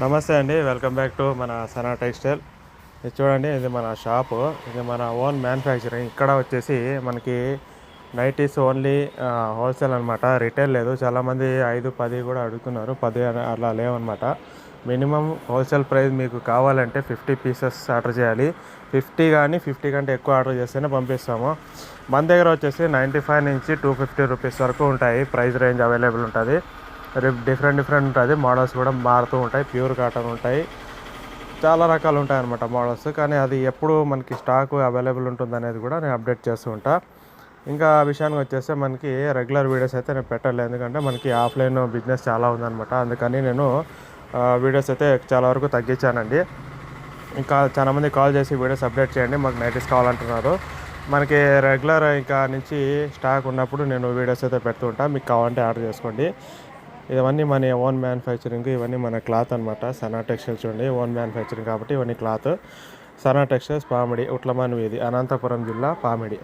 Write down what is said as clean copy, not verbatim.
నమస్తే అండి. Welcome back to మన సనా టెక్స్టైల్. ఇది చూడండి, ఇది మన షాపు. ఇది మన ఓన్ మ్యానుఫ్యాక్చరింగ్. ఇక్కడ వచ్చేసి మనకి నైటీస్ ఓన్లీ హోల్సేల్ అనమాట, రిటైల్ లేదు. చాలామంది 5-10 కూడా అడుగుతున్నారు, 10 అలా లేవన్నమాట. మినిమం హోల్సేల్ ప్రైస్ మీకు కావాలంటే 50 పీసెస్ ఆర్డర్ చేయాలి. 50 కానీ 50 కంటే ఎక్కువ ఆర్డర్ చేస్తేనే పంపిస్తాము. మన దగ్గర వచ్చేసి 95 నుంచి 250 రూపీస్ వరకు ఉంటాయి. ప్రైస్ రేంజ్ అవైలబుల్ ఉంటుంది. డిఫరెంట్ ఉంటుంది. మోడల్స్ కూడా మారుతూ ఉంటాయి. ప్యూర్ కాటన్ ఉంటాయి, చాలా రకాలు ఉంటాయి అన్నమాట మోడల్స్. కానీ అది ఎప్పుడు మనకి స్టాక్ అవైలబుల్ ఉంటుంది అనేది కూడా నేను అప్డేట్ చేస్తూ ఉంటా. ఇంకా విషయానికి వచ్చేస్తే మనకి రెగ్యులర్ వీడియోస్ అయితే నేను పెట్టలేదు, ఎందుకంటే మనకి ఆఫ్లైన్ బిజినెస్ చాలా ఉందన్నమాట. అందుకని నేను వీడియోస్ అయితే చాలా వరకు తగ్గించానండి. ఇంకా చాలామంది కాల్ చేసి వీడియోస్ అప్డేట్ చేయండి, మాకు నైటీస్ కావాలంటున్నారు. మనకి రెగ్యులర్ ఇంకా నుంచి స్టాక్ ఉన్నప్పుడు నేను వీడియోస్ అయితే పెడుతూ ఉంటాను. మీకు కావాలంటే ఆర్డర్ చేసుకోండి. ఇవన్నీ మన ఓన్ మ్యానుఫ్యాక్చరింగ్. ఇవన్నీ మన క్లాత్ అనమాట. సనా టెక్స్టైల్స్ చూడండి, ఓన్ మ్యానుఫ్యాక్చరింగ్ కాబట్టి ఇవన్నీ క్లాత్. సనా టెక్స్టైల్స్, పామిడి, ఉట్లమాన్ వీధి, అనంతపురం జిల్లా, పామిడి.